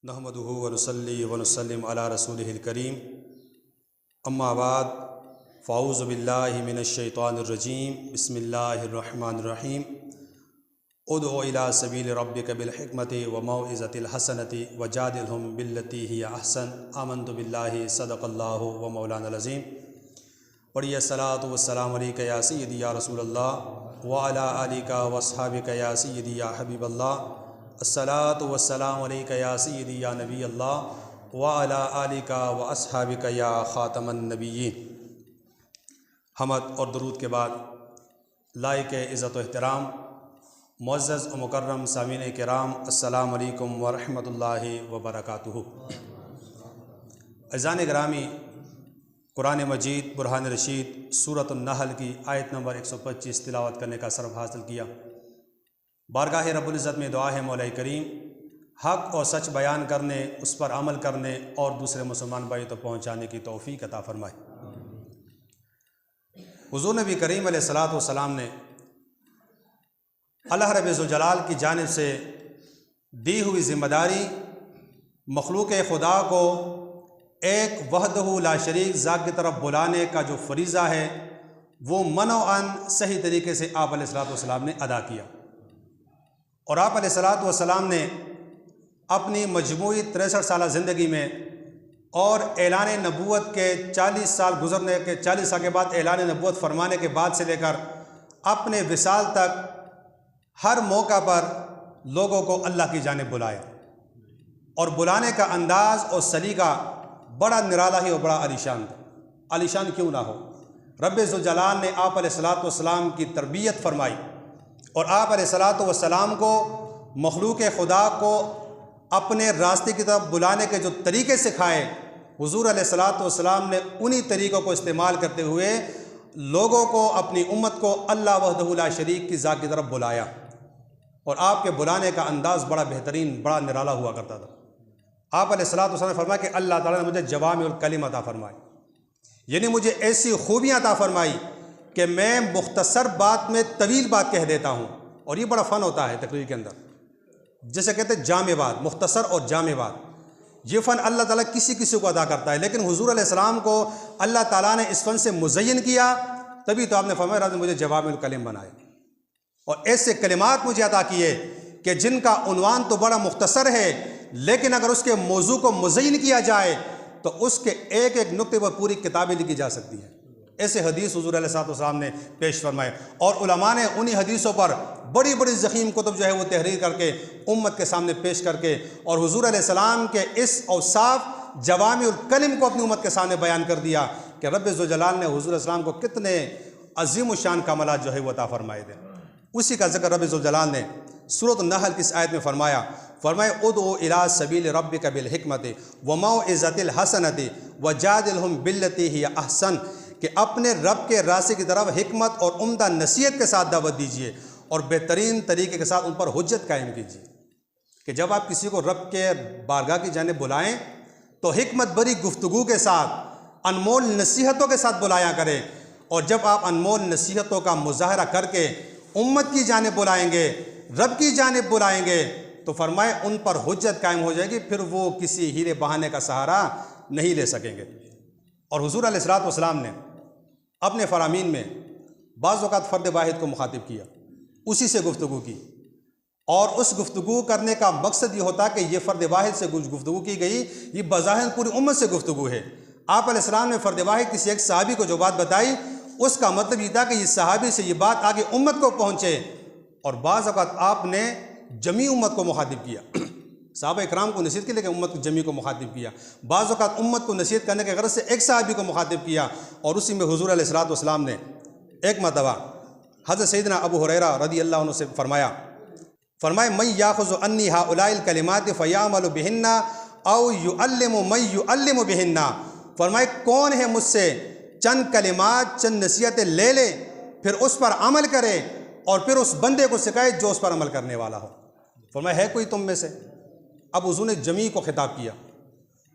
نحمدہ ونصلی ونسلم علی رسولہ الکریم اما بعد فاعوذ باللہ من الشیطان الرجیم بسم اللہ الرحمن الرحیم ادع الی سبیل ربک بالحکمت وموعظۃ الحسنۃ وجادلہم باللتی ہی احسن آمنت باللہ صدق اللہ و مولانا العظیم۔ پڑھیے الصلاۃ والسلام علیک یا سیدی یا رسول اللہ وعلی آلک واصحابک یا سیدی یا حبیب اللہ۔ الصلاۃ والسلام علیک یا سیدی یا نبی اللہ وعلی آلک واصحابک یا خاتم النبیین۔ حمد اور درود کے بعد لائق عزت و احترام معزز و مکرم سامعین کرام، السلام علیکم ورحمۃ اللہ وبرکاتہ۔ عزیزان گرامی، قرآن مجید برہان رشید سورۃ النحل کی آیت نمبر 125 تلاوت کرنے کا شرف حاصل کیا۔ بارگاہ رب العزت میں دعا ہے مولا کریم حق اور سچ بیان کرنے، اس پر عمل کرنے اور دوسرے مسلمان بھائی تک پہنچانے کی توفیق عطا فرمائے۔ حضور نبی کریم علیہ الصلاۃ والسلام نے اللہ رب ذوالجلال کی جانب سے دی ہوئی ذمہ داری مخلوق خدا کو ایک وحدہ لا شریک ذات کی طرف بلانے کا جو فریضہ ہے وہ منوعاً صحیح طریقے سے آپ علیہ الصلاۃ والسلام نے ادا کیا، اور آپ علیہ الصلاۃ والسلام نے اپنی مجموعی 63 سالہ زندگی میں اور اعلان نبوت کے 40 سال گزرنے کے 40 سال کے بعد اعلان نبوت فرمانے کے بعد سے لے کر اپنے وصال تک ہر موقع پر لوگوں کو اللہ کی جانب بلایا، اور بلانے کا انداز اور سلیقہ بڑا نرالا ہی اور بڑا عالیشان تھا۔ عالیشان کیوں نہ ہو، رب ذوالجلال نے آپ علیہ الصلاۃ والسلام کی تربیت فرمائی، اور آپ علیہ الصلاۃ والسلام کو مخلوق خدا کو اپنے راستے کی طرف بلانے کے جو طریقے سکھائے، حضور علیہ الصلاۃ والسلام نے انہی طریقوں کو استعمال کرتے ہوئے لوگوں کو، اپنی امت کو اللہ وحدہ لا شریک کی ذات کی طرف بلایا، اور آپ کے بلانے کا انداز بڑا بہترین، بڑا نرالا ہوا کرتا تھا۔ آپ علیہ الصلاۃ والسلام نے فرمایا کہ اللہ تعالیٰ نے مجھے جوامع الکلم عطا فرمائی، یعنی مجھے ایسی خوبیاں عطا فرمائی کہ میں مختصر بات میں طویل بات کہہ دیتا ہوں، اور یہ بڑا فن ہوتا ہے تقریر کے اندر، جیسے کہتے ہیں جامع بات، مختصر اور جامع بات۔ یہ فن اللہ تعالیٰ کسی کسی کو عطا کرتا ہے، لیکن حضور علیہ السلام کو اللہ تعالیٰ نے اس فن سے مزین کیا، تبھی تو آپ نے فرمایا رب نے مجھے جوامع الکلم بنائے، اور ایسے کلمات مجھے عطا کیے کہ جن کا عنوان تو بڑا مختصر ہے، لیکن اگر اس کے موضوع کو مزین کیا جائے تو اس کے ایک ایک نقطے پر پوری کتابیں لکھی جا سکتی ہیں۔ ایسے حدیث حضور علیہ السلام نے پیش فرمائے، اور علماء نے انہی حدیثوں پر بڑی بڑی ضخیم کتب جو ہے وہ تحریر کر کے امت کے سامنے پیش کر کے، اور حضور علیہ السلام کے اس اوصاف جوامع الکلم کو اپنی امت کے سامنے بیان کر دیا کہ رب ذوالجلال نے حضور علیہ السلام کو کتنے عظیم الشان کمالات جو ہے وہ عطا فرمائے تھے۔ اسی کا ذکر رب ذوالجلال نے سورۃ النحل کی اس آیت میں فرمایا ادعو الی سبیل ربک بالحکمت وموعظۃ الحسنۃ وجادلہم باللتی ہی احسن، کہ اپنے رب کے راستے کی طرف حکمت اور عمدہ نصیحت کے ساتھ دعوت دیجیے، اور بہترین طریقے کے ساتھ ان پر حجت قائم کیجیے۔ کہ جب آپ کسی کو رب کے بارگاہ کی جانب بلائیں تو حکمت بری گفتگو کے ساتھ، انمول نصیحتوں کے ساتھ بلایا کریں، اور جب آپ انمول نصیحتوں کا مظاہرہ کر کے امت کی جانب بلائیں گے، رب کی جانب بلائیں گے، تو فرمائے ان پر حجت قائم ہو جائے گی، پھر وہ کسی ہیلے بہانے کا سہارا نہیں لے سکیں گے۔ اور حضور علیہ الصلوۃ والسلام نے اپنے فرامین میں بعض اوقات فرد واحد کو مخاطب کیا، اسی سے گفتگو کی، اور اس گفتگو کرنے کا مقصد یہ ہوتا کہ یہ فرد واحد سے گفتگو کی گئی، یہ بظاہر پوری امت سے گفتگو ہے۔ آپ علیہ السلام نے فرد واحد کسی ایک صحابی کو جو بات بتائی، اس کا مطلب یہ تھا کہ یہ صحابی سے یہ بات آگے امت کو پہنچے، اور بعض اوقات آپ نے جمی امت کو مخاطب کیا، صحابہ اکرام کو نصیحت کے لیے کہ امت کو جمی کو مخاطب کیا، بعض اوقات امت کو نصیحت کرنے کے غرض سے ایک صحابی کو مخاطب کیا، اور اسی میں حضور علیہ الصلوۃ والسلام نے ایک مرتبہ حضرت سیدنا ابو ہریرہ رضی اللہ عنہ سے فرمایا من یاخذ عنی ہؤلاء الکلمات فیعمل بہن او یعلم من یعلم بہن، فرمائے کون ہے مجھ سے چند کلمات، چند نصیحتیں لے لے، پھر اس پر عمل کرے، اور پھر اس بندے کو سکھائے جو اس پر عمل کرنے والا ہو۔ فرمایا ہے کوئی تم میں سے؟ اب حضور نے جمی کو خطاب کیا،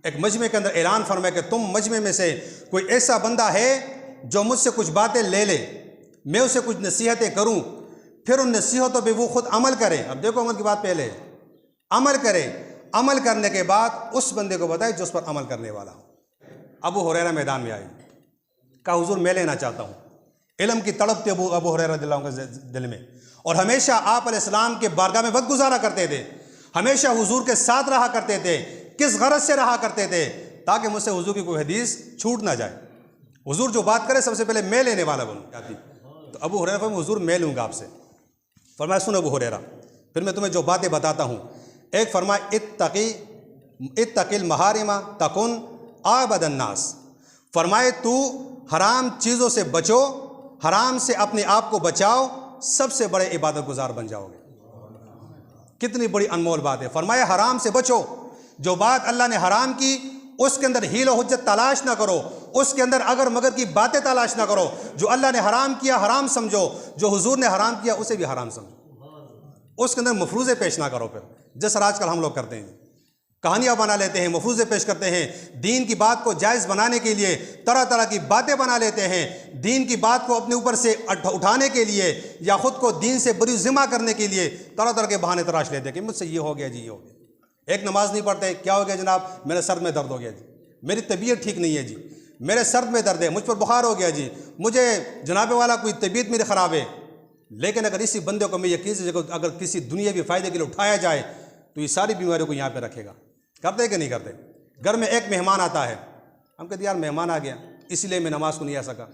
ایک مجمع کے اندر اعلان فرمایا کہ تم مجمع میں سے کوئی ایسا بندہ ہے جو مجھ سے کچھ باتیں لے لے، میں اسے کچھ نصیحتیں کروں، پھر ان نصیحتوں پہ وہ خود عمل کرے۔ اب دیکھو عمل کی بات پہلے، عمل کرے، عمل کرنے کے بعد اس بندے کو بتائے جو اس پر عمل کرنے والا ہو۔ ابو ہریرہ میدان میں آئے، کہا حضور میں لینا چاہتا ہوں۔ علم کی تڑپ تھی ابو ہریرہ رضی اللہ عنہ کے دل میں، اور ہمیشہ آپ علیہ السلام کے بارگاہ میں وقت گزارا کرتے تھے، ہمیشہ حضور کے ساتھ رہا کرتے تھے۔ کس غرض سے رہا کرتے تھے؟ تاکہ مجھ سے حضور کی کوئی حدیث چھوٹ نہ جائے، حضور جو بات کرے سب سے پہلے میں لینے والا بنوں جاتی۔ تو ابو ہریرہ فرمایا حضور میں لوں گا آپ سے۔ فرمایا سن ابو ہریرہ، پھر میں تمہیں جو باتیں بتاتا ہوں۔ ایک فرمایا اتقی المحارم تکن اعبد الناس، فرمائے تو حرام چیزوں سے بچو، حرام سے اپنے آپ کو بچاؤ، سب سے بڑے عبادت گزار بن جاؤ گے۔ کتنی بڑی انمول بات ہے۔ فرمایا حرام سے بچو، جو بات اللہ نے حرام کی اس کے اندر حیل و حجت تلاش نہ کرو، اس کے اندر اگر مگر کی باتیں تلاش نہ کرو۔ جو اللہ نے حرام کیا حرام سمجھو، جو حضور نے حرام کیا اسے بھی حرام سمجھو، اس کے اندر مفروضے پیش نہ کرو۔ پھر جس طرح آج کل ہم لوگ کرتے ہیں، کہانیاں بنا لیتے ہیں، مفروضے پیش کرتے ہیں، دین کی بات کو جائز بنانے کے لیے طرح طرح کی باتیں بنا لیتے ہیں، دین کی بات کو اپنے اوپر سے اٹھانے کے لیے یا خود کو دین سے بری ذمہ کرنے کے لیے طرح طرح کے بہانے تراش لیتے ہیں کہ مجھ سے یہ ہو گیا جی، یہ ہو گیا۔ ایک نماز نہیں پڑھتے، کیا ہو گیا جناب؟ میرے سر میں درد ہو گیا جی، میری طبیعت ٹھیک نہیں ہے جی، میرے سر میں درد ہے، مجھ پر بخار ہو گیا جی، مجھے جناب والا کوئی طبیعت میری خراب ہے۔ لیکن اگر اسی بندے کو میں یقین سے اگر کسی دنیاوی فائدے کے لیے اٹھایا جائے تو یہ ساری بیماریوں کو یہاں پہ رکھے گا۔ کرتے کہ نہیں کرتے؟ گھر میں ایک مہمان آتا ہے، ہم کہتے یار مہمان آ گیا اسی لیے میں نماز کو نہیں آ سکا،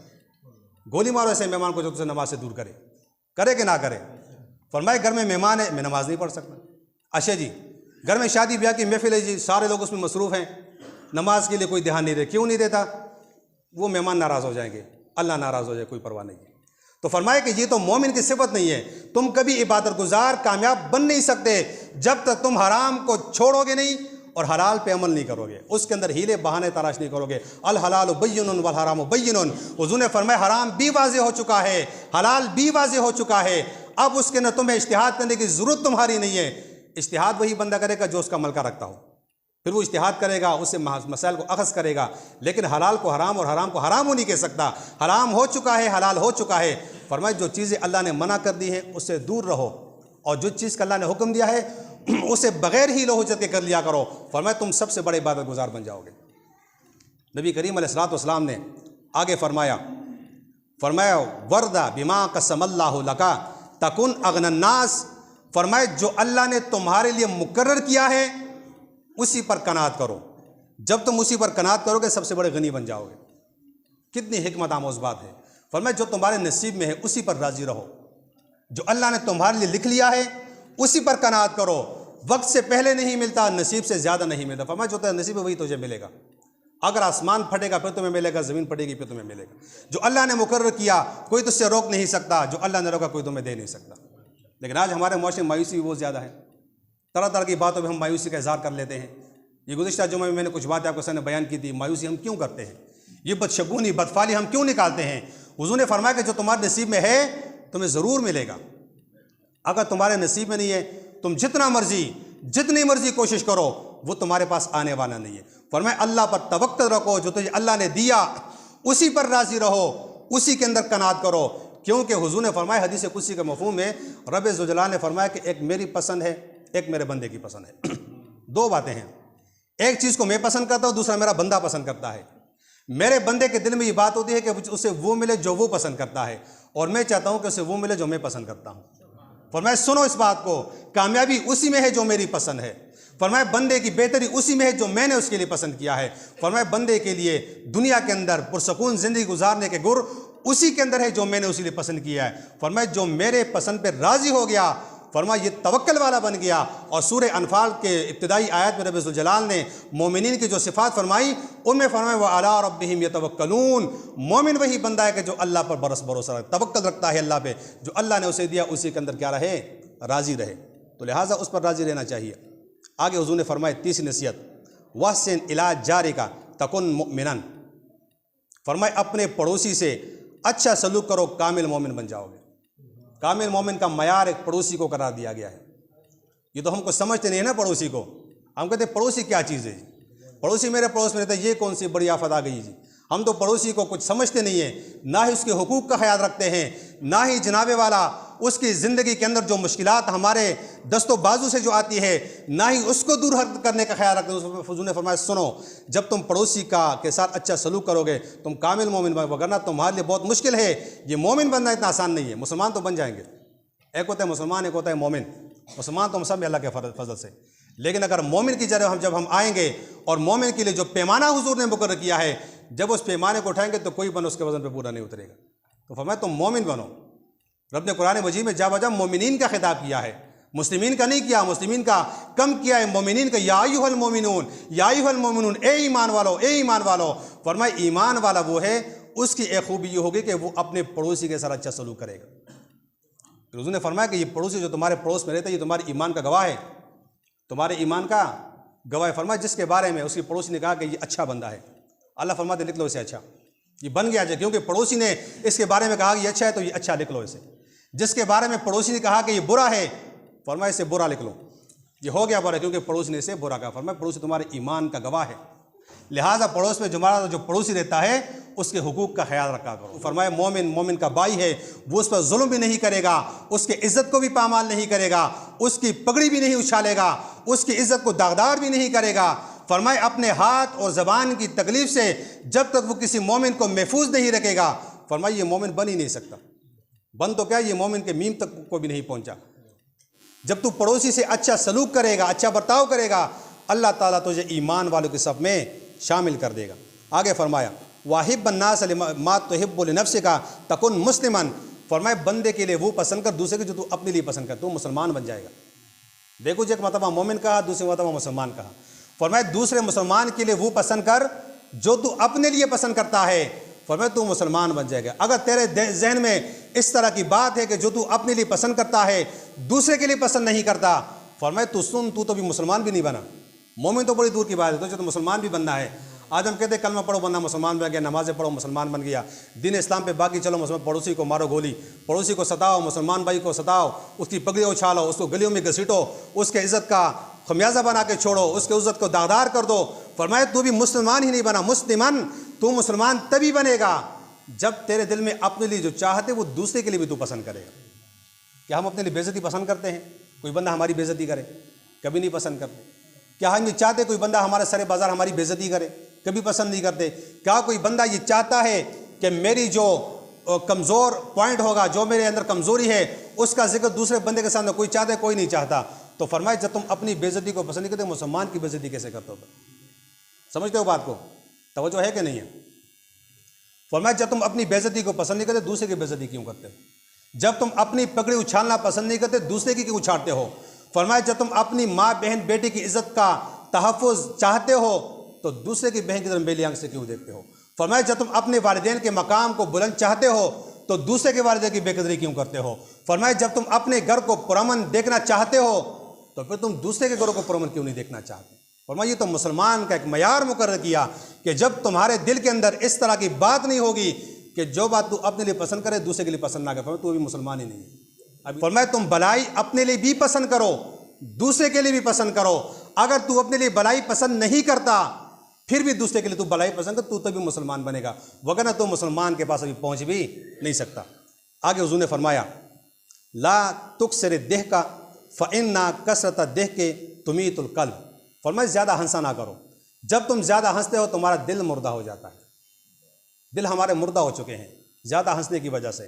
گولی مارو ایسے مہمان کو جو تجھے نماز سے دور کرے کہ نہ کرے۔ فرمائے گھر میں مہمان ہے، میں نماز نہیں پڑھ سکتا۔ اچھا جی، گھر میں شادی بیاہ کی محفل ہے جی، سارے لوگ اس میں مصروف ہیں، نماز کے لیے کوئی دھیان نہیں دے، کیوں نہیں دیتا؟ وہ مہمان ناراض ہو جائیں گے، اللہ ناراض ہو جائے، کوئی پرواہ نہیں ہے۔ تو فرمائے کہ یہ تو مومن کی صفت نہیں ہے، تم کبھی عبادت گزار کامیاب بن نہیں سکتے جب تک تم حرام کو چھوڑو گے نہیں اور حلال پہ عمل نہیں کرو گے، اس کے اندر ہیلے بہانے تلاش نہیں کرو گے۔ الحلال بین والحرام بین، حضور نے فرمایا حرام بھی واضح ہو چکا ہے، حلال بھی واضح ہو چکا ہے، اب اس کے اندر تمہیں اجتہاد کرنے کی ضرورت تمہاری نہیں ہے۔ اجتہاد وہی بندہ کرے گا جو اس کا ملکہ رکھتا ہو، پھر وہ اجتہاد کرے گا، اس سے مسائل کو اخذ کرے گا، لیکن حلال کو حرام اور حرام کو حرام نہیں کہہ سکتا۔ حرام ہو چکا ہے، حلال ہو چکا ہے۔ فرمایا جو چیزیں اللہ نے منع کر دی ہیں اس سے دور رہو، اور جو چیز کا اللہ نے حکم دیا ہے اسے بغیر ہی لو حجت کے کر لیا کرو۔ فرمایا تم سب سے بڑے عبادت گزار بن جاؤ گے۔ نبی کریم علیہ الصلوۃ والسلام نے آگے فرمایا وردہ بما قسم اللہ لکا تکن اغنی الناس، فرمائے جو اللہ نے تمہارے لیے مقرر کیا ہے اسی پر قناعت کرو، جب تم اسی پر قناعت کرو گے سب سے بڑے غنی بن جاؤ گے۔ کتنی حکمت آموز بات ہے۔ فرمایا جو تمہارے نصیب میں ہے اسی پر راضی رہو، جو اللہ نے تمہارے لیے لکھ لیا ہے اسی پر قناعت کرو۔ وقت سے پہلے نہیں ملتا، نصیب سے زیادہ نہیں ملتا۔ فرمایا جو تیرا نصیب ہے وہی تجھے ملے گا، اگر آسمان پھٹے گا پھر تمہیں ملے گا، زمین پھٹے گی پھر تمہیں ملے گا۔ جو اللہ نے مقرر کیا کوئی تجھ سے روک نہیں سکتا، جو اللہ نے روکا کوئی تمہیں دے نہیں سکتا۔ لیکن آج ہمارے معاشرے میں مایوسی بھی بہت زیادہ ہے، طرح طرح کی باتوں پہ ہم مایوسی کا اظہار کر لیتے ہیں۔ یہ گزشتہ جمعہ میں نے کچھ باتیں آپ کو سامنے بیان کی تھی، مایوسی ہم کیوں کرتے ہیں، یہ بدشگونی بدفعلی ہم کیوں نکالتے ہیں۔ حضور نے فرمایا کہ جو تمہارے نصیب میں ہے تمہیں ضرور ملے گا، اگر تمہارے نصیب میں نہیں ہے تم جتنی مرضی کوشش کرو وہ تمہارے پاس آنے والا نہیں ہے۔ فرمایا اللہ پر توکل رکھو، جو تجھے اللہ نے دیا اسی پر راضی رہو، اسی کے اندر قناعت کرو، کیونکہ حضور نے فرمایا حدیث قدسی کا مفہوم ہے، رب ذوالجلال نے فرمایا کہ ایک میری پسند ہے، ایک میرے بندے کی پسند ہے۔ دو باتیں ہیں، ایک چیز کو میں پسند کرتا ہوں، دوسرا میرا بندہ پسند کرتا ہے۔ میرے بندے کے دل میں یہ بات ہوتی ہے کہ اسے وہ ملے جو وہ پسند کرتا ہے، اور میں چاہتا ہوں کہ اسے وہ ملے جو میں پسند کرتا ہوں۔ فرمایا سنو اس بات کو، کامیابی اسی میں ہے جو میری پسند ہے۔ فرمایا بندے کی بہتری اسی میں ہے جو میں نے اس کے لیے پسند کیا ہے۔ فرمایا بندے کے لیے دنیا کے اندر پرسکون زندگی گزارنے کے گر اسی کے اندر ہے جو میں نے اسی لیے پسند کیا ہے۔ فرمایا جو میرے پسند پہ راضی ہو گیا، فرمایا یہ توکل والا بن گیا۔ اور سورہ انفال کے ابتدائی آیت میں رب ذوالجلال نے مومنین کی جو صفات فرمائی ان میں فرمایا وَعَلَىٰ رَبِّهِمْ يَتَوَكَّلُونَ، مومن وہی بندہ ہے کہ جو اللہ پر بھروسہ رکھتا، توکل رکھتا ہے اللہ پہ، جو اللہ نے اسے دیا اسی کے اندر کیا رہے، راضی رہے، تو لہٰذا اس پر راضی رہنا چاہیے۔ آگے حضور نے فرمایا تیسری نصیحت وَحْسِنْ إِلَىٰ جَارِكَ تَكُنْ مُؤْمِنًا، فرمایا اپنے پڑوسی سے اچھا سلوک کرو، کامل مومن بن جاؤ گے۔ کامل مومن کا معیار ایک پڑوسی کو قرار دیا گیا ہے۔ یہ تو ہم کو سمجھتے نہیں ہے نا پڑوسی کو، ہم کہتے ہیں پڑوسی کیا چیز ہے جی، پڑوسی میرے پڑوس میں رہتا ہے، یہ کون سی بڑی آفت آ گئی جی۔ ہم تو پڑوسی کو کچھ سمجھتے نہیں ہیں، نہ ہی اس کے حقوق کا خیال رکھتے ہیں، نہ ہی جناب والا اس کی زندگی کے اندر جو مشکلات ہمارے دست و بازو سے جو آتی ہے نہ ہی اس کو دور کرنے کا خیال رکھتے ہیں۔ حضور نے فرمایا سنو، جب تم پڑوسی کے ساتھ اچھا سلوک کرو گے تم کامل مومن بنو، وگرنہ تمہارے لیے بہت مشکل ہے، یہ مومن بننا اتنا آسان نہیں ہے۔ مسلمان تو بن جائیں گے، ایک ہوتا ہے مسلمان، ایک ہوتا ہے مومن۔ مسلمان تو ہم سب اللہ کے فضل سے، لیکن اگر مومن کی جگہ جب ہم آئیں گے اور مومن کے لیے جو پیمانہ حضور نے مقرر کیا ہے، جب اس پیمانے کو اٹھائیں گے تو کوئی بن اس کے وزن پہ پورا نہیں اترے گا۔ تو فرمایا تم مومن بنو۔ رب نے قرآن مجید میں جا بجا مومنین کا خطاب کیا ہے، مسلمین کا نہیں کیا، مسلمین کا کم کیا ہے، مومنین کا یا ایھا المومنون، یا ایھا المومنون، اے ایمان والو، اے ایمان والو۔ فرمایا ایمان والا وہ ہے، اس کی ایک خوبی یہ ہوگی کہ وہ اپنے پڑوسی کے ساتھ اچھا سلوک کرے گا۔ حضور نے فرمایا کہ یہ پڑوسی جو تمہارے پڑوس میں رہتا ہے یہ تمہارے ایمان کا گواہ ہے، تمہارے ایمان کا گواہ ہے۔ فرمایا جس کے بارے میں اس کی پڑوسی نے کہا کہ یہ اچھا بندہ ہے، اللہ فرماتے لکھ لو اسے اچھا، یہ بن گیا جائے، کیونکہ پڑوسی نے اس کے بارے میں کہا کہ یہ اچھا ہے تو یہ اچھا لکھ لو اسے۔ جس کے بارے میں پڑوسی نے کہا کہ یہ برا ہے، فرمایا اسے برا لکھ لو، یہ ہو گیا برا، کیونکہ پڑوسی نے اسے برا کہا۔ فرمایا پڑوسی تمہارے ایمان کا گواہ ہے، لہٰذا پڑوس میں ہمارا جو پڑوسی رہتا ہے اس کے حقوق کا خیال رکھا کرو۔ فرمایا مومن کا بھائی ہے، وہ اس پر ظلم بھی نہیں کرے گا، اس کی عزت کو بھی پامال نہیں کرے گا، اس کی پگڑی بھی نہیں اچھالے گا، اس کی عزت کو داغدار بھی نہیں کرے گا۔ فرمایا اپنے ہاتھ اور زبان کی تکلیف سے جب تک وہ کسی مومن کو محفوظ نہیں رکھے گا، فرمایا یہ مومن بن ہی نہیں سکتا۔ بن تو کیا، یہ مومن کے میم تک کو بھی نہیں پہنچا۔ جب تو پڑوسی سے اچھا سلوک کرے گا، اچھا برتاؤ کرے گا، اللہ تعالیٰ تجھے ایمان والوں کے صف میں شامل کر دے گا۔ آگے فرمایا واحب الناس ما تحب لنفسک تکن مسلما۔ فرمایا بندے کے لیے وہ پسند کر دوسرے کے جو تو اپنے لیے پسند کر، تو مسلمان بن جائے گا۔ دیکھو جی، ایک مرتبہ مومن کہا، دوسری مرتبہ مسلمان کہا۔ فرمایا دوسرے مسلمان کے لیے وہ پسند کر جو تو اپنے لیے پسند کرتا ہے، فرمایا تو مسلمان بن جائے گا۔ اگر تیرے ذہن میں اس طرح کی بات ہے کہ جو تو اپنے لیے پسند کرتا ہے دوسرے کے لیے پسند نہیں کرتا، فرمایا تو سن، تو بھی مسلمان بھی نہیں بنا۔ مومن تو بڑی دور کی بات ہے، تو مسلمان بھی بننا ہے۔ آج ہم کہتے ہیں کلمہ پڑھو بندہ مسلمان بن گیا، نمازیں پڑھو مسلمان بن گیا، دین اسلام پہ باقی چلو مسلمان، پڑوسی کو مارو گولی، پڑوسی کو ستاؤ، مسلمان بھائی کو ستاؤ، اس کی پگڑی اچھالو، اس کو گلیوں میں گھسیٹو، اس کے عزت کا خمیازہ بنا کے چھوڑو، اس کے عزت کو داغدار کر دو۔ فرمایا تو بھی مسلمان ہی نہیں بنا۔ مسلمان تو مسلمان تبھی بنے گا جب تیرے دل میں اپنے لیے جو چاہتے وہ دوسرے کے لیے بھی تو پسند کرے گا۔ کیا ہم اپنے لیے بے عزتی پسند کرتے ہیں؟ کوئی بندہ ہماری بے عزتی کرے؟ کبھی نہیں پسند کرتے۔ کیا ہم یہ چاہتے کوئی بندہ ہمارے سر بازار ہماری بے عزتی کرے؟ کبھی پسند نہیں کرتے۔ کیا کوئی بندہ یہ چاہتا ہے کہ میری جو کمزور پوائنٹ ہوگا، جو میرے اندر کمزوری ہے، اس کا ذکر دوسرے بندے کے سامنے کوئی چاہتا ہے؟ کوئی نہیں چاہتا۔ تو فرمایا جب تم اپنی بے عزتی کو پسند نہیں کرتے، مسلمان کی بے عزتی کیسے کرتے ہو؟ سمجھتے ہو بات کو؟ توجہ ہے کہ نہیں ہے؟ فرمایا جب تم اپنی بے عزتی کو پسند نہیں کرتے، دوسرے کی بے عزتی کیوں کرتے ہو؟ جب تم اپنی پگڑی اچھالنا پسند نہیں کرتے، دوسرے کی کیوں اچھالتے ہو؟ فرمایا جب تم اپنی ماں بہن بیٹی کی عزت کا تحفظ چاہتے ہو تو دوسرے کی بہن کی طرف میلی آنکھ سے کیوں دیکھتے ہو؟ فرمایا جب تم اپنے والدین کے مقام کو بلند چاہتے ہو تو دوسرے کے والدین کی بے قدری کیوں کرتے ہو؟ فرمایا جب تم اپنے گھر کو پرامن دیکھنا چاہتے ہو تو پھر تم دوسرے کے گھروں کو پرامن کیوں نہیں دیکھنا چاہتے؟ فرمایا یہ تو مسلمان کا ایک معیار مقرر کیا کہ جب تمہارے دل کے اندر اس طرح کی بات نہیں ہوگی کہ جو بات تو اپنے لیے پسند کرے دوسرے کے لیے پسند نہ کرے، فرمایا تو بھی مسلمان ہی نہیں ہے۔ فرمایا تم بلائی اپنے لیے بھی پسند کرو، دوسرے کے لیے بھی پسند کرو۔ اگر تو اپنے لیے بلائی پسند نہیں کرتا پھر بھی دوسرے کے لیے تو بلائی پسند کر، تو تبھی مسلمان بنے گا، وگرنہ تو مسلمان کے پاس ابھی پہنچ بھی نہیں سکتا۔ آگے حضور نے فرمایا لا تکثر الضحک فإن کثرۃ الضحک تمیت القلب۔ فرمایا زیادہ ہنسا نہ کرو، جب تم زیادہ ہنستے ہو تمہارا دل مردہ ہو جاتا ہے۔ دل ہمارے مردہ ہو چکے ہیں زیادہ ہنسنے کی وجہ سے۔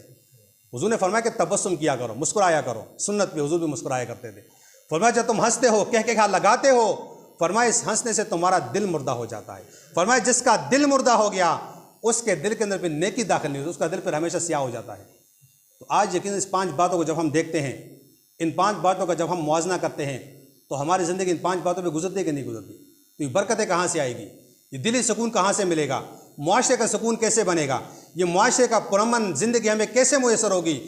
حضور نے فرمایا کہ تبسم کیا کرو، مسکرایا کرو، سنت پہ حضور بھی مسکرایا کرتے تھے۔ فرمایا جب تم ہنستے ہو، کہہ کے کہا لگاتے ہو، فرمایا اس ہنسنے سے تمہارا دل مردہ ہو جاتا ہے۔ فرمایا جس کا دل مردہ ہو گیا اس کے دل کے اندر پھر نیکی داخل نہیں ہوتی، اس کا دل پھر ہمیشہ سیاہ ہو جاتا ہے۔ تو آج یقیناً اس 5 باتوں کو جب ہم دیکھتے ہیں، ان 5 باتوں کا جب ہم موازنہ کرتے ہیں تو ہماری زندگی ان 5 باتوں پہ گزرتی ہے کہ نہیں گزرتی؟ تو یہ برکتیں کہاں سے آئے گی؟ یہ دلی سکون کہاں سے ملے گا؟ معاشرے کا سکون کیسے بنے گا؟ یہ معاشرے کا پرامن زندگی ہمیں کیسے میسر ہوگی؟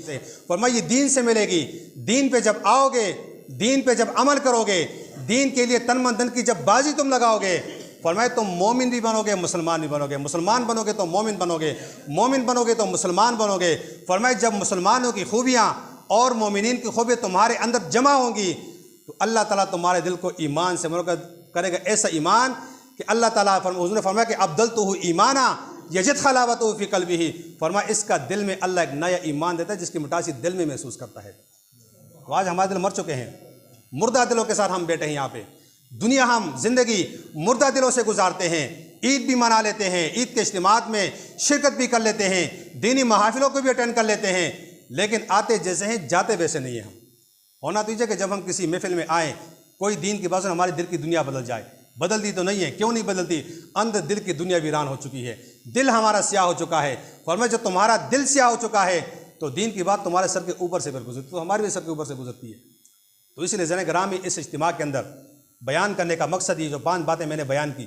فرمایا یہ دین سے ملے گی۔ دین پہ جب آؤ گے، دین پہ جب عمل کرو گے، دین کے لیے تن من دھن کی جب بازی تم لگاؤ گے، فرمایا تم مومن بھی بنو گے، مسلمان بھی بنو گے، مسلمان بنو گے تو مومن بنو گے، مومن بنو گے تو مسلمان بنو گے۔ فرمایا جب مسلمانوں کی خوبیاں اور مومنین کی خوبیاں تمہارے اندر جمع ہوں گی تو اللہ تعالیٰ تمہارے دل کو ایمان سے کرے گا، ایسا ایمان کہ اللہ تعالیٰ حضور نے فرمایا کہ ابدلتہ ایمانا، یجد خلاوتہ فی قلبہ، فرمایا اس کا دل میں اللہ ایک نیا ایمان دیتا ہے جس کی مٹاسی دل میں محسوس کرتا ہے۔ آج ہمارے دل مر چکے ہیں، مردہ دلوں کے ساتھ ہم بیٹھے ہیں یہاں پہ، دنیا ہم زندگی مردہ دلوں سے گزارتے ہیں، عید بھی منا لیتے ہیں، عید کے اجتماعات میں شرکت بھی کر لیتے ہیں، دینی محافلوں کو بھی اٹینڈ کر لیتے ہیں، لیکن آتے جیسے ہیں جاتے ویسے نہیں ہیں ہم۔ ہونا تو یہ کہ جب ہم کسی محفل میں آئیں کوئی دین کی بات سن ہمارے دل کی دنیا بدل جائے، بدلتی تو نہیں ہے، کیوں نہیں بدلتی؟ اندر دل کی دنیا ویران ہو چکی ہے، دل ہمارا سیاہ ہو چکا ہے۔ فرمایا جب تمہارا دل سیاہ ہو چکا ہے تو دین کی بات تمہارے سر کے اوپر سے پھر گزرتی، تو ہمارے بھی سر کے اوپر سے گزرتی ہے۔ تو اس لیے زین گرامی اس اجتماع کے اندر بیان کرنے کا مقصد یہ جو 5 باتیں میں نے بیان کی،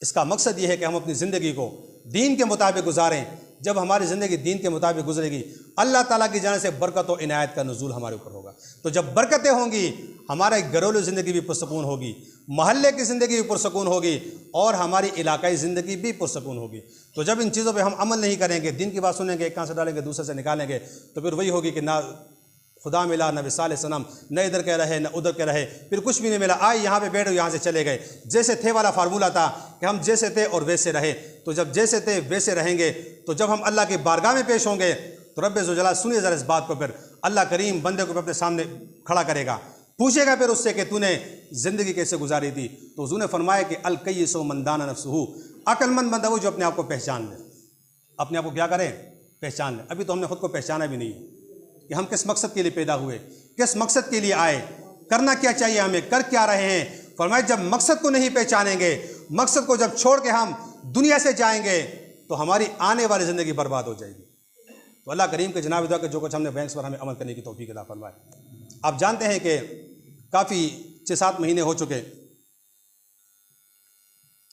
اس کا مقصد یہ ہے کہ ہم اپنی زندگی کو دین کے مطابق گزاریں۔ جب ہماری زندگی دین کے مطابق گزرے گی اللہ تعالیٰ کی جانب سے برکت و عنایت کا نزول ہمارے اوپر ہوگا۔ تو جب برکتیں ہوں گی ہمارے گھریلو زندگی بھی پرسکون ہوگی، محلے کی زندگی بھی پرسکون ہوگی، اور ہماری علاقائی زندگی بھی پرسکون ہوگی۔ تو جب ان چیزوں پہ ہم عمل نہیں کریں گے، دین کی بات سنیں گے، ایک کان سے ڈالیں گے دوسرے سے نکالیں گے، تو پھر وہی ہوگی کہ نہ خدا ملا، نہ وصال صنم، نہ ادھر کے رہے نہ ادھر کے رہے، پھر کچھ بھی نہیں ملا، آئے یہاں پہ بیٹھو یہاں سے چلے گئے۔ جیسے تھے والا فارمولہ تھا کہ ہم جیسے تھے اور ویسے رہے، تو جب جیسے تھے ویسے رہیں گے تو جب ہم اللہ کی بارگاہ میں پیش ہوں گے تو رب ذوالجلال سنیے ذرا اس بات کو، پھر اللہ کریم بندے کو اپنے سامنے کھڑا کرے گا، پوچھے گا پھر اس سے کہ تو نے زندگی کیسے گزاری تھی؟ تو حضور نے فرمایا کہ الکیس من دان نفسہ، عقل مند بندہ وہ جو اپنے آپ کو پہچان لے، اپنے آپ کو کیا کریں؟ پہچان لے۔ ابھی تو ہم نے خود کو پہچانا بھی نہیں کہ ہم کس مقصد کے لیے پیدا ہوئے، کس مقصد کے لیے آئے، کرنا کیا چاہیے ہمیں، کر کیا رہے ہیں۔ فرمایا جب مقصد کو نہیں پہچانیں گے، مقصد کو جب چھوڑ کے ہم دنیا سے جائیں گے تو ہماری آنے والی زندگی برباد ہو جائے گی۔ تو اللہ کریم کے جناب دعا کہ جو کچھ ہم نے بیان پر ہمیں عمل کرنے کی توفیق عطا فرمائے۔ آپ جانتے ہیں کہ کافی 6-7 مہینے ہو چکے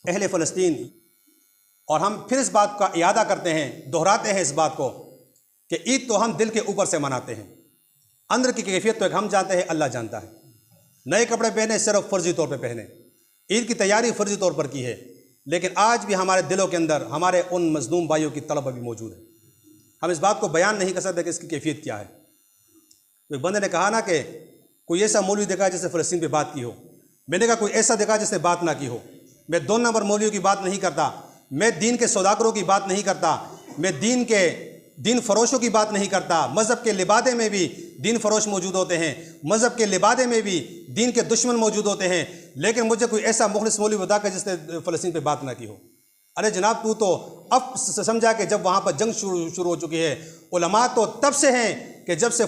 اہل فلسطین، اور ہم پھر اس بات کا اعادہ کرتے ہیں، دہراتے ہیں اس بات کو کہ عید تو ہم دل کے اوپر سے مناتے ہیں، اندر کی کیفیت تو ایک ہم جانتے ہیں، اللہ جانتا ہے۔ نئے کپڑے پہنے صرف فرضی طور پہ پہنے، عید کی تیاری فرضی طور پر کی ہے، لیکن آج بھی ہمارے دلوں کے اندر ہمارے ان مظلوم بھائیوں کی طلب ابھی موجود ہے۔ ہم اس بات کو بیان نہیں کر سکتے کہ اس کی کیفیت کیا ہے۔ ایک بندے نے کہا نا کہ کوئی ایسا مولوی دیکھا جس نے فلسطین پہ بات کی ہو، میں نے کہا کوئی ایسا دیکھا جس نے بات نہ کی ہو۔ میں 2 نمبر مولویوں کی بات نہیں کرتا، میں دین کے سوداگروں کی بات نہیں کرتا، میں دین فروشوں کی بات نہیں کرتا۔ مذہب کے لبادے میں بھی دین فروش موجود ہوتے ہیں، مذہب کے لبادے میں بھی دین کے دشمن موجود ہوتے ہیں، لیکن مجھے کوئی ایسا مخلص مولوی بتا کہ جس نے فلسطین پہ بات نہ کی ہو۔ ارے جناب تو اب سمجھا کہ جب وہاں پر جنگ شروع ہو چکی ہے۔ علماء تو تب سے ہیں کہ جب سے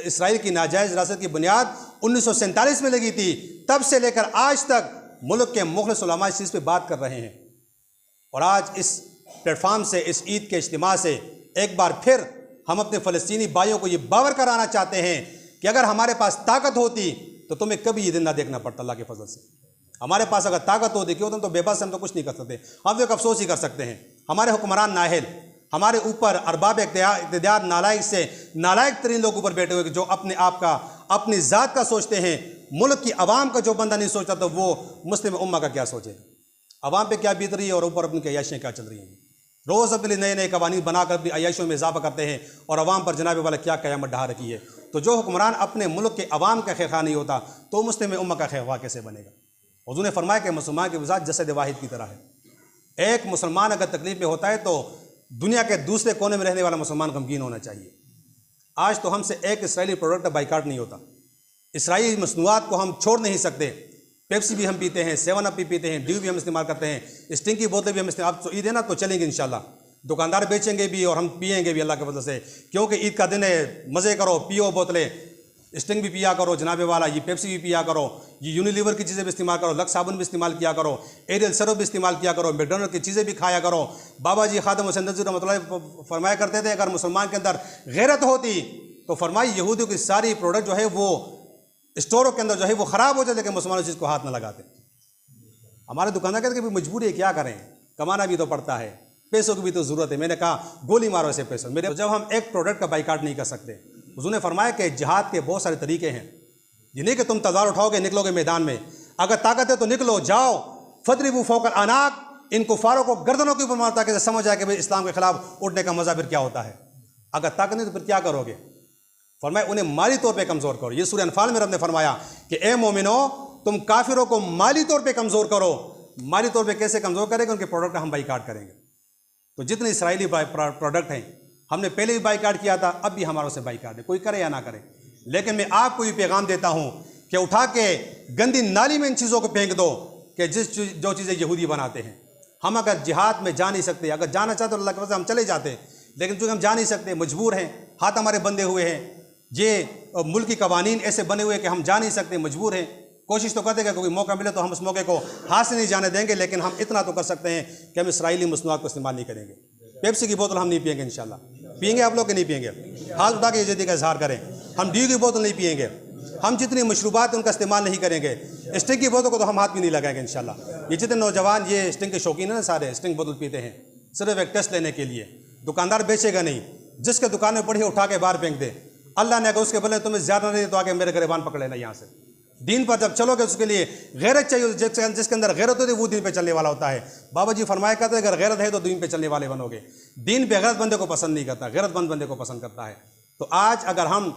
اسرائیل کی ناجائز ریاست کی بنیاد 1947 میں لگی تھی، تب سے لے کر آج تک ملک کے مخلص علماء اس چیز پہ بات کر رہے ہیں۔ اور آج اس پلیٹ فارم سے، اس عید کے اجتماع سے ایک بار پھر ہم اپنے فلسطینی بھائیوں کو یہ باور کرانا چاہتے ہیں کہ اگر ہمارے پاس طاقت ہوتی تو تمہیں کبھی یہ دن نہ دیکھنا پڑتا۔ اللہ کے فضل سے ہمارے پاس اگر طاقت ہوتی، کیوں تم تو بے بس، ہم تو کچھ نہیں کر سکتے، ہم تو ایک افسوس ہی کر سکتے ہیں۔ ہمارے حکمران نااہل، ہمارے اوپر ارباب اقتدار نالائق سے نالائق ترین لوگ اوپر بیٹھے ہوئے کہ جو اپنے آپ کا، اپنی ذات کا سوچتے ہیں۔ ملک کی عوام کا جو بندہ نہیں سوچتا تو وہ مسلم امہ کا کیا سوچے گا؟ عوام پہ کیا بیت رہی ہے اور اوپر اپنی عیاشیاں کیا چل رہی ہیں۔ روز اپنے لیے نئے نئے قوانین بنا کر اپنی عیاشیوں میں اضافہ کرتے ہیں اور عوام پر جناب والا کیا قیامت ڈھا رکھی ہے۔ تو جو حکمران اپنے ملک کے عوام کا خیر خواہ نہیں ہوتا تو مسلم امہ کا خیر خواہ کیسے بنے گا؟ حضور نے فرمایا کہ مسلمان کی ذات جسد واحد کی طرح ہے۔ ایک مسلمان اگر تکلیف میں ہوتا ہے تو دنیا کے دوسرے کونے میں رہنے والا مسلمان غمگین ہونا چاہیے۔ آج تو ہم سے ایک اسرائیلی پروڈکٹ بائیکاٹ نہیں ہوتا، اسرائیلی مصنوعات کو ہم چھوڑ نہیں سکتے۔ پیپسی بھی ہم پیتے ہیں، 7 اپ بھی پیتے ہیں، ڈیو بھی ہم استعمال کرتے ہیں، اسٹنگ کی بوتلیں بھی ہم استعمال، اب تو عید ہے نا تو چلیں گے انشاءاللہ، دکاندار بیچیں گے بھی اور ہم پئیں گے بھی اللہ کے فضل سے، کیونکہ عید کا دن ہے۔ مزے کرو، پیو بوتلیں، اسٹنگ بھی پیا کرو جناب والا، یہ پیپسی بھی پیا کرو، یہ یونیلیور کی چیزیں بھی استعمال کرو، لکس صابن بھی استعمال کیا کرو، ایریل سرف بھی استعمال کیا کرو، میکڈونلڈ کی چیزیں بھی کھایا کرو۔ بابا جی خادم حسین نذیر رحمۃ اللہ فرمایا کرتے تھے اگر مسلمان کے اندر غیرت ہوتی تو فرمائی یہودیوں کی ساری پروڈکٹ جو ہے وہ اسٹوروں کے اندر جو ہے وہ خراب ہو جاتے، لیکن مسلمان اس چیز کو ہاتھ نہ لگاتے۔ ہمارے دکاندار کہتے ہیں کہ مجبوری ہے، کیا کریں، کمانا بھی تو پڑتا ہے، پیسوں کی بھی تو ضرورت ہے۔ میں نے کہا گولی مارو ایسے پیسوں میرے۔ جب ہم ایک پروڈکٹ کا بائیکاٹ نہیں کر سکتے، حضور نے فرمایا کہ جہاد کے بہت سارے طریقے ہیں، یہ نہیں کہ تم تلوار اٹھاؤ گے نکلو گے میدان میں، اگر طاقت ہے تو نکلو، جاؤ، فضربوا فوق الاعناق، ان کفاروں کو گردنوں کے اوپر مارتا کہ سمجھ آئے کہ بھئی اسلام کے خلاف اٹھنے کا مزہ پھر کیا ہوتا ہے۔ اگر طاقت نہیں تو پھر کیا کرو گے؟ فرمایا انہیں مالی طور پہ کمزور کرو۔ یہ سورہ انفال میں رب نے فرمایا کہ اے مومنو تم کافروں کو مالی طور پہ کمزور کرو۔ مالی طور پہ کیسے کمزور کریں گے؟ ان کے پروڈکٹ ہم بائیکاٹ کریں گے۔ تو جتنے اسرائیلی پروڈکٹ ہیں ہم نے پہلے بھی بائیکاٹ کیا تھا، اب بھی ہماروں سے بائیکاٹ ہے، کوئی کرے یا نہ کرے۔ لیکن میں آپ کو یہ پیغام دیتا ہوں کہ اٹھا کے گندی نالی میں ان چیزوں کو پھینک دو کہ جو چیزیں یہودی بناتے ہیں۔ ہم اگر جہاد میں جا نہیں سکتے، اگر جانا چاہتے تو اللہ کے فضل سے ہم چلے جاتے، لیکن چونکہ ہم جا نہیں سکتے، مجبور ہیں، ہاتھ ہمارے بندھے ہوئے ہیں، یہ ملکی قوانین ایسے بنے ہوئے کہ ہم جا نہیں سکتے، مجبور ہیں۔ کوشش تو کرتے کہ کوئی موقع ملے تو ہم اس موقع کو ہاتھ سے نہیں جانے دیں گے، لیکن ہم اتنا تو کر سکتے ہیں کہ ہم اسرائیلی مصنوعات کو استعمال نہیں کریں گے۔ پیپسی کی بوتل ہم نہیں پئیں گے انشاءاللہ۔ پئیں گے آپ لوگ کہ نہیں پئیں گے؟ ہاتھ اٹھا کے یزیدی کا اظہار کریں۔ ہم ڈیو کی بوتل نہیں پئیں گے، ہم جتنی مشروبات ہیں ان کا استعمال نہیں کریں گے، اسٹنگ کی بوتل کو تو ہم ہاتھ بھی نہیں لگائیں گے انشاءاللہ۔ یہ جتنے نوجوان یہ اسٹنگ کے شوقین ہیں نا، سارے اسٹنگ بوتل پیتے ہیں صرف ایک ٹیسٹ لینے کے لیے، دکاندار بیچے گا نہیں، جس کے دکان میں پڑھی اٹھا کے باہر پھینک دے۔ اللہ نے اگر اس کے بلے تمہیں زیادہ نہیں تو آگے میرے گریبان پکڑ لینا یہاں سے۔ دین پر جب چلو گے اس کے لیے غیرت چاہیے، جس کے اندر غیرت ہوتی ہے وہ دین پہ چلنے والا ہوتا ہے۔ بابا جی فرمایا کرتے ہیں اگر غیرت ہے تو دین پہ چلنے والے بنو گے۔ دین بے غیرت بندے کو پسند نہیں کرتا، غیرت مند بندے کو پسند کرتا ہے۔ تو آج اگر ہم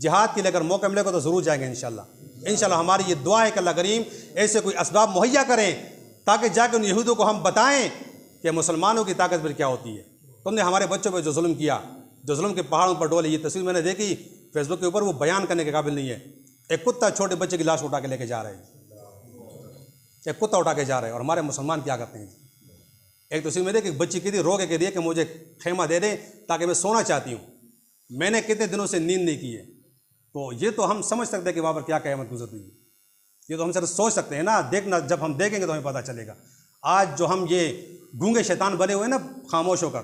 جہاد کے لیے اگر موقع ملے گا تو ضرور جائیں گے انشاءاللہ۔ انشاءاللہ ہماری یہ دعا ہے کہ اللہ کریم ایسے کوئی اسباب مہیا کریں تاکہ جا کے ان یہودوں کو ہم بتائیں کہ مسلمانوں کی طاقت پھر کیا ہوتی ہے۔ تم نے ہمارے بچوں پہ جو ظلم کیا، جو ظلم کے پہاڑوں پر ڈولے، یہ تصویر میں نے دیکھی فیس بک کے اوپر، وہ بیان کرنے کے قابل نہیں ہے۔ ایک کتا چھوٹے بچے کی لاش اٹھا کے لے کے جا رہے ہیں، ایک کتا اٹھا کے جا رہے ہیں، اور ہمارے مسلمان کیا کرتے ہیں؟ ایک تصویر میں دیکھی، ایک بچی کی تھی، رو کے کہ مجھے خیمہ دے دیں تاکہ میں سونا چاہتی ہوں، میں نے کتنے دنوں سے نیند نہیں کی ہے۔ تو یہ تو ہم سمجھ سکتے ہیں کہ وہاں پر کیا قیامت گزر رہی ہے، یہ تو ہم صرف سوچ سکتے ہیں نا، دیکھنا جب ہم دیکھیں گے تو ہمیں پتہ چلے گا۔ آج جو ہم یہ گونگے شیطان بنے ہوئے ہیں نا، خاموش ہو کر،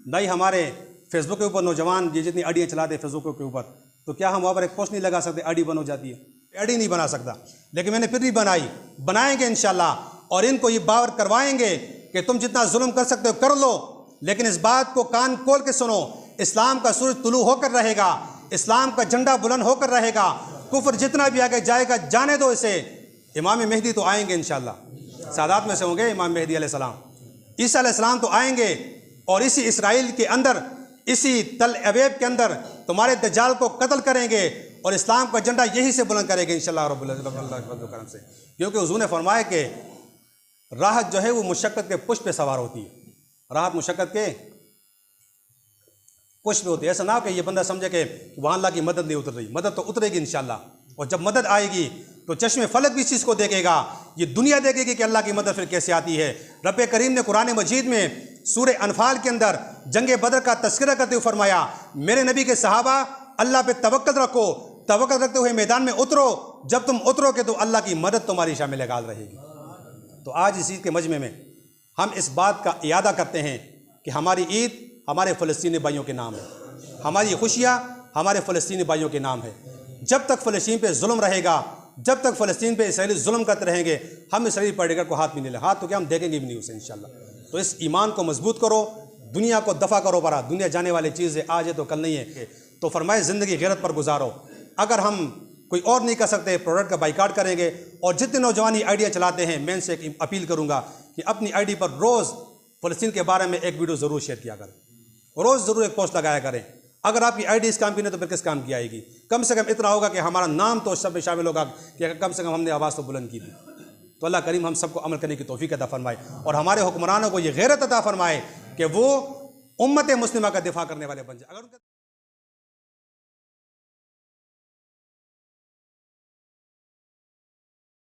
نہ ہی ہمارے فیس بک کے اوپر نوجوان یہ جتنی آڈیاں چلاتے ہیں فیس بک کے اوپر، تو کیا ہم وہاں پر ایک پوسٹ نہیں لگا سکتے؟ آڈی بن ہو جاتی ہے، آڈی نہیں بنا سکتا، لیکن میں نے پھر بھی بنائی، بنائیں گے انشاءاللہ، اور ان کو یہ باور کروائیں گے کہ تم جتنا ظلم کر سکتے ہو کر لو، لیکن اس بات کو کان کھول کے سنو، اسلام کا سورج طلوع ہو کر رہے گا، اسلام کا جھنڈا بلند ہو کر رہے گا، کفر جتنا بھی آگے جائے گا جانے دو اسے۔ امام مہدی تو آئیں گے انشاءاللہ، سادات میں سے ہوں گے امام مہدی علیہ السلام، عیسیٰ علیہ السلام تو آئیں گے، اور اسی اسرائیل کے اندر، اسی تل ابیب کے اندر تمہارے دجال کو قتل کریں گے، اور اسلام کا جھنڈا یہی سے بلند کریں گے انشاءاللہ رب اللہ کے فضل و کرم سے۔ کیونکہ حضور نے فرمایا کہ راحت جو ہے وہ مشقت کے پشت پہ سوار ہوتی ہے، راحت مشقت کے پشت پہ ہوتی ہے۔ ایسا نہ ہو کہ یہ بندہ سمجھے کہ وہاں اللہ کی مدد نہیں اتر رہی، مدد تو اترے گی انشاءاللہ، اور جب مدد آئے گی تو چشم فلک بھی اس چیز کو دیکھے گا، یہ دنیا دیکھے گی کہ اللہ کی مدد پھر کیسے آتی ہے۔ رب کریم نے قرآن مجید میں سورہ انفال کے اندر جنگ بدر کا تذکرہ کرتے ہوئے فرمایا، میرے نبی کے صحابہ اللہ پہ توکل رکھو، توکل رکھتے ہوئے میدان میں اترو، جب تم اترو گے تو اللہ کی مدد تمہاری شامل لگال رہے گی۔ تو آج اس عید کے مجمع میں ہم اس بات کا اعادہ کرتے ہیں کہ ہماری عید ہمارے فلسطینی بھائیوں کے نام ہے، ہماری خوشیاں ہمارے فلسطینی بھائیوں کے نام ہے۔ جب تک فلسطین پہ ظلم رہے گا، جب تک فلسطین پہ اسرائیلی ظلم کرتے رہیں گے، ہم اسرائیلی پرڈیگر کو ہاتھ بھی نہیں لیں، ہاتھ تو کیا ہم دیکھیں گے بھی نہیں اسے انشاءاللہ۔ تو اس ایمان کو مضبوط کرو، دنیا کو دفع کرو، برا دنیا جانے والی چیز ہے، آج ہے تو کل نہیں ہے، تو فرمائے زندگی غیرت پر گزارو۔ اگر ہم کوئی اور نہیں کر سکتے، پروڈکٹ کا بائیکاٹ کریں گے، اور جتنے نوجوان یہ آئیڈیا چلاتے ہیں، میں ان سے ایک اپیل کروں گا کہ اپنی آئی ڈی پر روز فلسطین کے بارے میں ایک ویڈیو ضرور شیئر کیا کریں، روز ضرور ایک پوسٹ لگایا کریں۔ اگر آپ کی آئی ڈی اس کام کی نہیں تو پھر کس کام کی آئے گی؟ کم سے کم اتنا ہوگا کہ ہمارا نام تو اس سب میں شامل ہوگا کہ کم سے کم ہم نے آواز تو بلند کی تھی۔ تو اللہ کریم ہم سب کو عمل کرنے کی توفیق عطا فرمائے، اور ہمارے حکمرانوں کو یہ غیرت عطا فرمائے کہ وہ امت مسلمہ کا دفاع کرنے والے بن جائے۔